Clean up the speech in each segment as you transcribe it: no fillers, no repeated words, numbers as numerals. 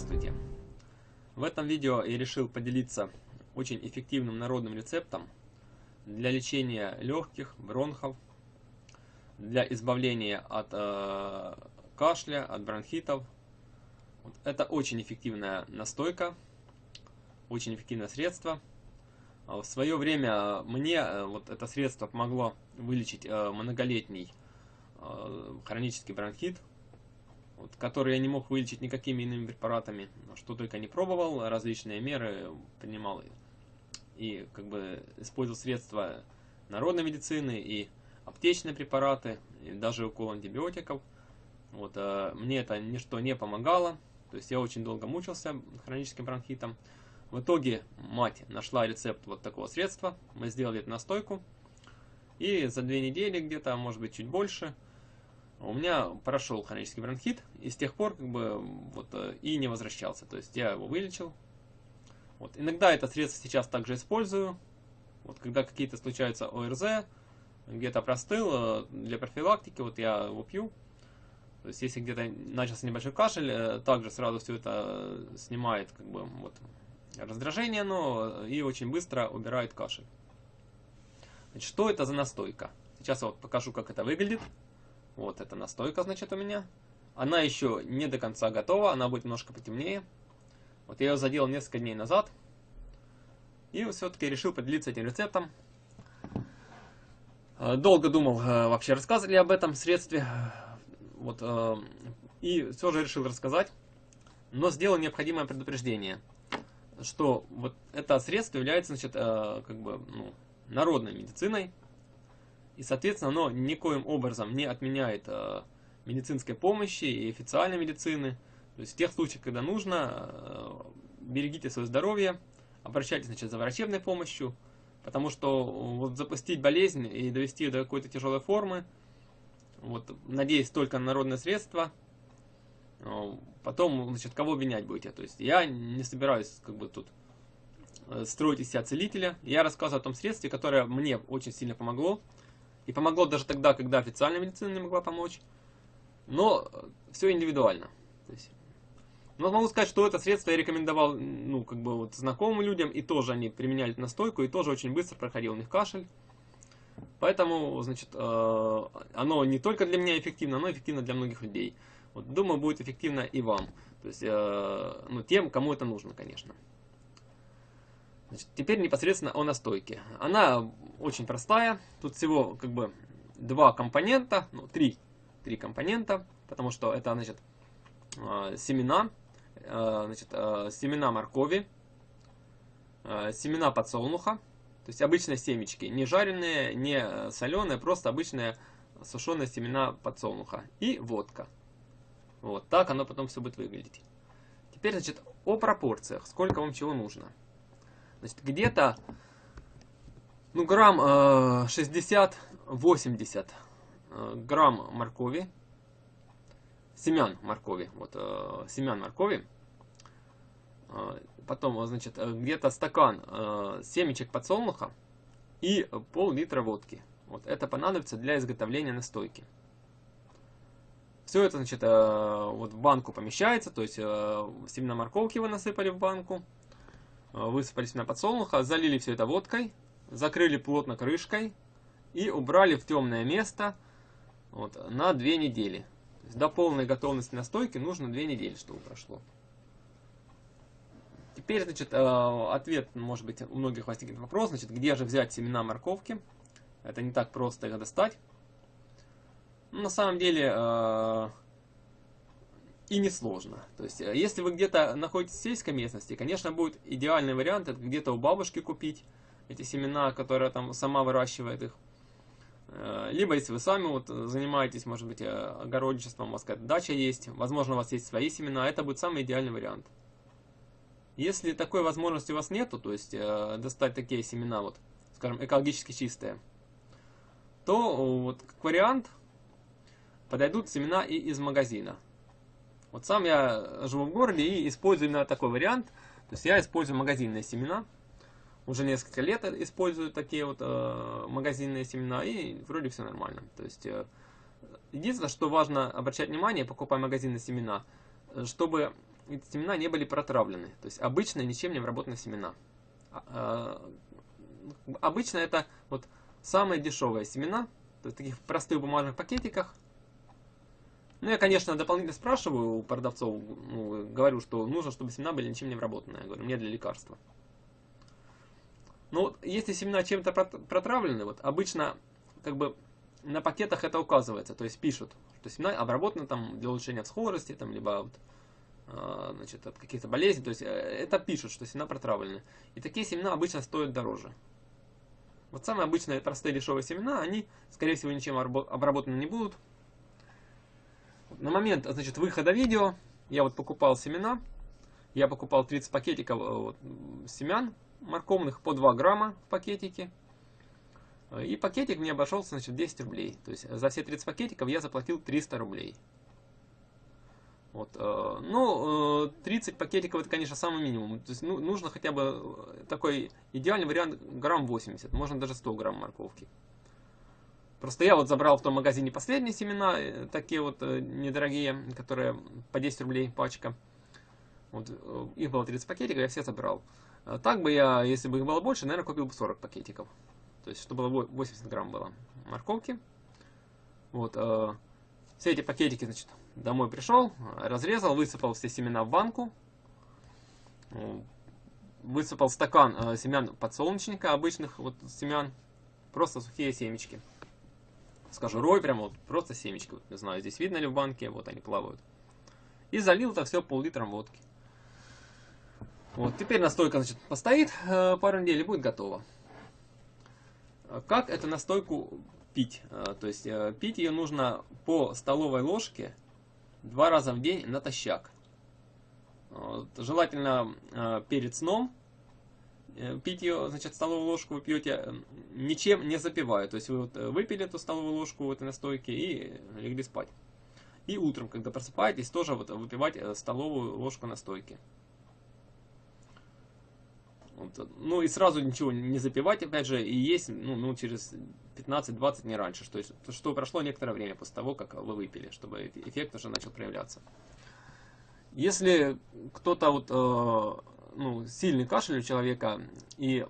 Здравствуйте! В этом видео я решил поделиться очень эффективным народным рецептом для лечения легких, бронхов, для избавления от кашля, от бронхитов. Это очень эффективная настойка, очень эффективное средство. В свое время мне это средство помогло вылечить многолетний хронический бронхит, который я не мог вылечить никакими иными препаратами, что только не пробовал, различные меры принимал и использовал средства народной медицины и аптечные препараты, и даже укол антибиотиков. Мне это ничто не помогало, то есть я очень долго мучился хроническим бронхитом. В итоге мать нашла рецепт вот такого средства, мы сделали эту настойку, и за 2 недели где-то, может быть чуть больше, у меня прошел хронический бронхит, и с тех пор и не возвращался. То есть я его вылечил. Иногда это средство сейчас также использую. Когда какие-то случаются ОРЗ, где-то простыл, для профилактики, я его пью. То есть если где-то начался небольшой кашель, также сразу все это снимает раздражение, но и очень быстро убирает кашель. Что это за настойка? Сейчас я покажу, как это выглядит. Вот эта настойка, значит, у меня. Она еще не до конца готова, она будет немножко потемнее. Я ее заделал несколько дней назад. И все-таки решил поделиться этим рецептом. Долго думал, вообще рассказывать ли об этом средстве. И все же решил рассказать. Но сделал необходимое предупреждение, что это средство является, значит, народной медициной. И, соответственно, оно никоим образом не отменяет медицинской помощи и официальной медицины. То есть в тех случаях, когда нужно, берегите свое здоровье, обращайтесь, значит, за врачебной помощью, потому что запустить болезнь и довести ее до какой-то тяжелой формы, надеясь только на народное средство, потом, значит, кого обвинять будете? То есть я не собираюсь тут строить из себя целителя. Я рассказываю о том средстве, которое мне очень сильно помогло. И помогло даже тогда, когда официальная медицина не могла помочь. Но все индивидуально. Но могу сказать, что это средство я рекомендовал знакомым людям. И тоже они применяли эту настойку. И тоже очень быстро проходил у них кашель. Поэтому, значит, оно не только для меня эффективно, оно эффективно для многих людей. Думаю, будет эффективно и вам. То есть, тем, кому это нужно, конечно. Значит, теперь непосредственно о настойке. Она очень простая. Тут всего 2 компонента, 3 компонента, потому что это, значит, семена, семена моркови, семена подсолнуха, то есть обычные семечки, не жареные, не соленые, просто обычные сушеные семена подсолнуха и водка. Так оно потом все будет выглядеть. Теперь, значит, о пропорциях, сколько вам чего нужно. Значит, где-то грамм 60-80 грамм моркови, семян моркови, семян моркови. Потом, значит, где-то стакан семечек подсолнуха и пол-литра водки. Это понадобится для изготовления настойки. Все это, значит, в банку помещается, то есть семена морковки вы насыпали в банку. Высыпали семена подсолнуха, залили все это водкой, закрыли плотно крышкой и убрали в темное место на 2 недели. То есть до полной готовности настойки нужно 2 недели, чтобы прошло. Теперь, значит, ответ, может быть, у многих возникнет вопрос, значит, где же взять семена морковки? Это не так просто их достать. На самом деле и несложно. То есть, если вы где-то находитесь в сельской местности, конечно, будет идеальный вариант, это где-то у бабушки купить эти семена, которая там сама выращивает их. Либо, если вы сами занимаетесь, может быть, огородничеством, у вас какая-то дача есть, возможно, у вас есть свои семена, это будет самый идеальный вариант. Если такой возможности у вас нету, то есть достать такие семена, скажем, экологически чистые, то как вариант подойдут семена и из магазина. Сам я живу в городе и использую именно такой вариант. То есть я использую магазинные семена. Уже несколько лет использую такие магазинные семена, и вроде все нормально. То есть единственное, что важно обращать внимание, покупая магазинные семена, чтобы эти семена не были протравлены. То есть обычные, ничем не обработанные семена. Обычно это вот самые дешевые семена, то есть в таких простых бумажных пакетиках. Ну, я, конечно, дополнительно спрашиваю у продавцов, ну, говорю, что нужно, чтобы семена были ничем не обработанные. Я говорю, мне для лекарства. Но вот если семена чем-то протравлены, вот обычно как бы на пакетах это указывается, то есть пишут, что семена обработаны там для улучшения всхолости, там, либо вот, значит, от каких-то болезней, то есть это пишут, что семена протравлены. И такие семена обычно стоят дороже. Вот самые обычные простые дешевые семена, они, скорее всего, ничем обработаны не будут. На момент, значит, выхода видео я вот покупал семена. Я покупал 30 пакетиков вот, семян морковных по 2 грамма в пакетике. И пакетик мне обошелся, значит, 10 рублей. То есть за все 30 пакетиков я заплатил 300 рублей. Вот, ну, 30 пакетиков это, конечно, самый минимум. То есть ну, нужно хотя бы такой идеальный вариант грамм 80. Можно даже 100 грамм морковки. Просто я вот забрал в том магазине последние семена, такие вот недорогие, которые по 10 рублей пачка. Вот, их было 30 пакетиков, я все забрал. Так бы я, если бы их было больше, наверное, купил бы 40 пакетиков. То есть, чтобы было 80 грамм было морковки. Вот, все эти пакетики, значит, домой пришел, разрезал, высыпал все семена в банку. Высыпал стакан семян подсолнечника, обычных вот семян. Просто сухие семечки. Скажу, рой прямо вот, просто семечки. Вот, не знаю, здесь видно ли в банке, вот они плавают. И залил это все пол-литром водки. Вот, теперь настойка, значит, постоит пару недель и будет готова. Как эту настойку пить? То есть пить ее нужно по столовой ложке 2 раза в день натощак. Вот, желательно перед сном. Пить ее, значит, столовую ложку вы пьете, ничем не запивая. То есть вы вот выпили эту столовую ложку в этой настойке и легли спать. И утром, когда просыпаетесь, тоже вот выпивать столовую ложку настойки. Вот. Ну и сразу ничего не запивать, опять же, и есть ну, через 15-20, не раньше. То есть, что прошло некоторое время после того, как вы выпили, чтобы эффект уже начал проявляться. Если кто-то вот... ну, сильный кашель у человека, и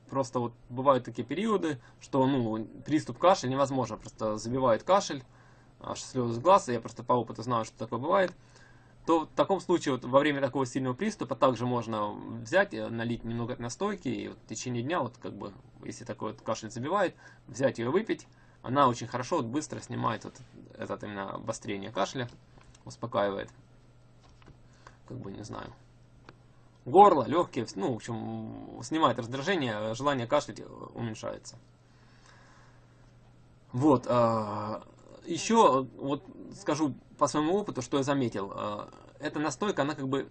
просто вот бывают такие периоды, что ну, приступ кашля невозможно, просто забивает кашель, аж слезы глаз, я просто по опыту знаю, что такое бывает, то в таком случае вот, во время такого сильного приступа также можно взять, налить немного настойки, и вот в течение дня, вот как бы, если такой вот кашель забивает, взять ее выпить, она очень хорошо, вот, быстро снимает вот это именно обострение кашля, успокаивает, как бы, не знаю, горло, легкие, ну, в общем, снимает раздражение, желание кашлять уменьшается. Вот. Еще, вот скажу по своему опыту, что я заметил. Эта настойка, она как бы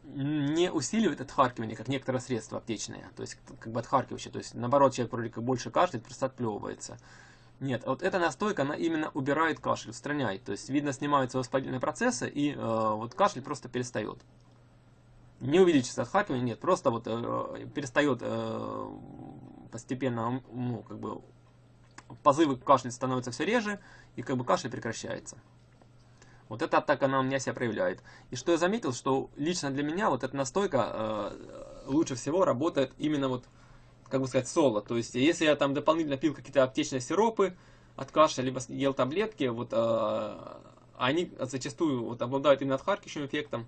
не усиливает отхаркивание, как некоторые средства аптечные. То есть, как бы отхаркивающие. То есть, наоборот, человек вроде как больше кашляет, просто отплевывается. Нет, вот эта настойка, она именно убирает кашель, устраняет. То есть, видно, снимаются воспалительные процессы, и вот кашель просто перестает. Не увеличится отхаркивание, нет, просто вот перестает постепенно, ну, как бы, позывы кашля становятся все реже, и как бы кашель прекращается. Вот это так она у меня себя проявляет. И что я заметил, что лично для меня вот эта настойка лучше всего работает именно вот, как бы сказать, соло. То есть, если я там дополнительно пил какие-то аптечные сиропы от кашля, либо ел таблетки, вот они зачастую вот обладают именно отхаркивающим эффектом,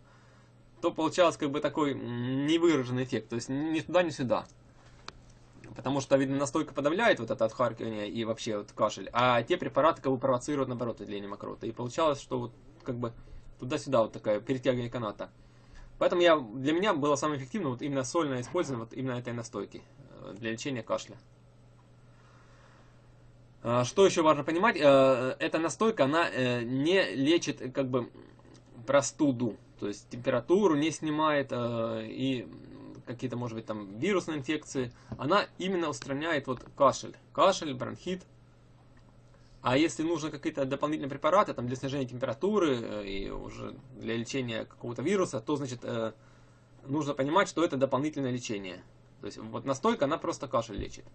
то получалось как бы такой невыраженный эффект, то есть ни туда, ни сюда. Потому что, видно, настойка подавляет вот это отхаркивание и вообще вот кашель, а те препараты как бы провоцируют, наоборот, выделение мокроты. И получалось, что вот как бы туда-сюда вот такое перетягивание каната. Поэтому для меня было самое эффективное вот именно сольное использование вот именно этой настойки для лечения кашля. Что еще важно понимать, эта настойка, она не лечит как бы простуду. То есть температуру не снимает и какие-то, может быть, там вирусные инфекции. Она именно устраняет вот кашель. Кашель, бронхит. А если нужны какие-то дополнительные препараты там, для снижения температуры и уже для лечения какого-то вируса, то, значит, нужно понимать, что это дополнительное лечение. То есть, вот настойка, она просто кашель лечит.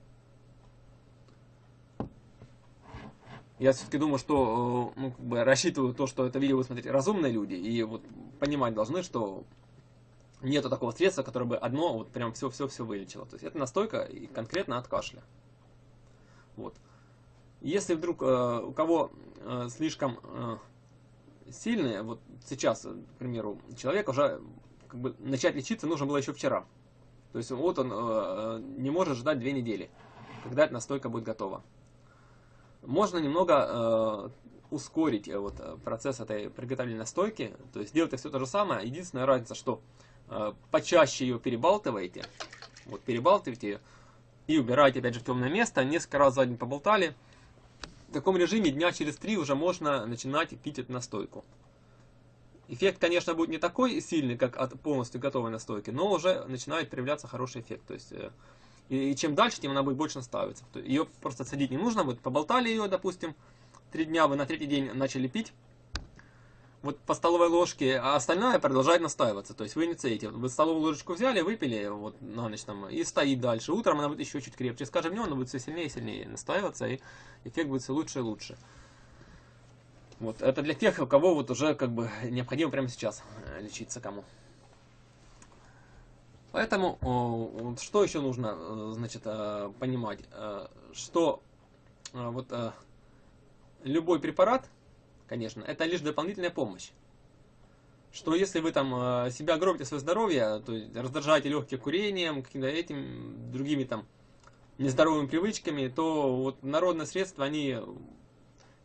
Я все-таки думаю, что ну, как бы рассчитываю то, что это видео будут смотреть разумные люди, и вот понимать должны, что нету такого средства, которое бы одно вот прям все вылечило. То есть это настойка и конкретно от кашля. Вот. Если вдруг у кого слишком сильные, вот сейчас, к примеру, человек уже как бы начать лечиться нужно было еще вчера. То есть вот он не может ждать 2 недели, когда эта настойка будет готова. Можно немного ускорить вот, процесс этой приготовления настойки, то есть делать все то же самое. Единственная разница, что почаще ее перебалтываете, вот перебалтываете ее и убираете опять же в темное место, несколько раз за день поболтали. В таком режиме дня через 3 уже можно начинать пить эту настойку. Эффект, конечно, будет не такой сильный, как от полностью готовой настойки, но уже начинает проявляться хороший эффект. То есть, и чем дальше, тем она будет больше настаиваться. Ее просто садить не нужно, вот поболтали ее, допустим, 3 дня, вы на 3-й день начали пить, вот по столовой ложке, а остальное продолжает настаиваться. То есть вы не цедите. Вы столовую ложечку взяли, выпили вот на ночь там, и стоит дальше. Утром она будет еще чуть крепче. С каждым днем она будет все сильнее и сильнее настаиваться, и эффект будет все лучше и лучше. Вот, это для тех, у кого вот уже как бы необходимо прямо сейчас лечиться кому. Поэтому, вот, что еще нужно, значит, понимать, что вот любой препарат, конечно, это лишь дополнительная помощь. Что если вы там себя гробите свое здоровье, то есть раздражаете легкие курением, какими-то этим, другими там нездоровыми привычками, то вот народные средства, они,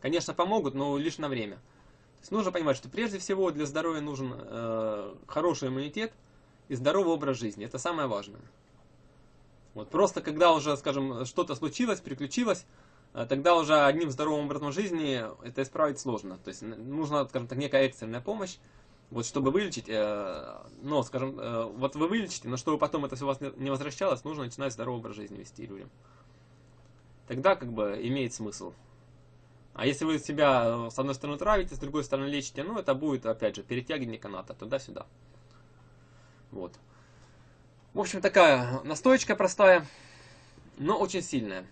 конечно, помогут, но лишь на время. То есть нужно понимать, что прежде всего для здоровья нужен хороший иммунитет и здоровый образ жизни. Это самое важное. Вот просто когда уже, скажем, что-то случилось, приключилось, тогда уже одним здоровым образом жизни это исправить сложно. То есть нужна, скажем так, некая экстренная помощь, вот чтобы вылечить, но, скажем, вот вы вылечите, но чтобы потом это все у вас не возвращалось, нужно начинать здоровый образ жизни вести людям. Тогда как бы имеет смысл. А если вы себя с одной стороны травите, с другой стороны лечите, ну это будет, опять же, перетягивание каната туда-сюда. Вот. В общем, такая настоечка простая, но очень сильная.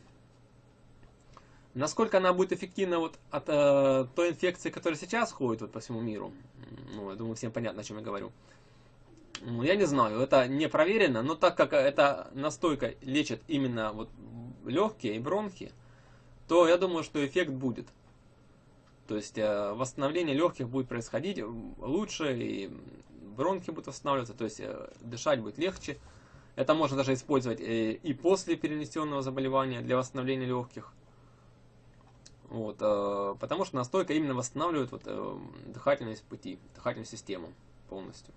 Насколько она будет эффективна вот от той инфекции, которая сейчас ходит вот по всему миру, ну, я думаю, всем понятно, о чем я говорю. Ну, я не знаю, это не проверено, но так как эта настойка лечит именно вот легкие и бронхи, то я думаю, что эффект будет. То есть восстановление легких будет происходить лучше, и бронхи будут восстанавливаться, то есть дышать будет легче. Это можно даже использовать и после перенесенного заболевания для восстановления легких. Вот, потому что настойка именно восстанавливает вот, дыхательные пути, дыхательную систему полностью.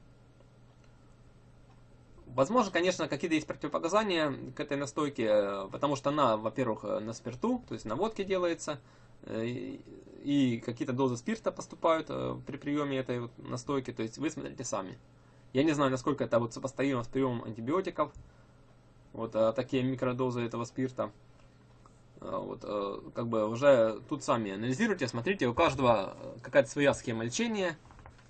Возможно, конечно, какие-то есть противопоказания к этой настойке, потому что она, во-первых, на спирту, то есть на водке делается, и какие-то дозы спирта поступают при приеме этой вот настойки, то есть вы смотрите сами. Я не знаю, насколько это вот сопоставимо с приемом антибиотиков, вот такие микродозы этого спирта. Вот, как бы уже тут сами анализируйте, смотрите, у каждого какая-то своя схема лечения.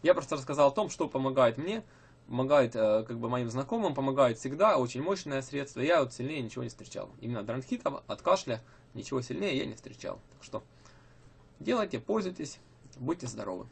Я просто рассказал о том, что помогает мне, помогает как бы моим знакомым, помогает всегда, очень мощное средство. Я вот сильнее ничего не встречал. Именно от бронхитов, от кашля ничего сильнее я не встречал. Так что делайте, пользуйтесь, будьте здоровы.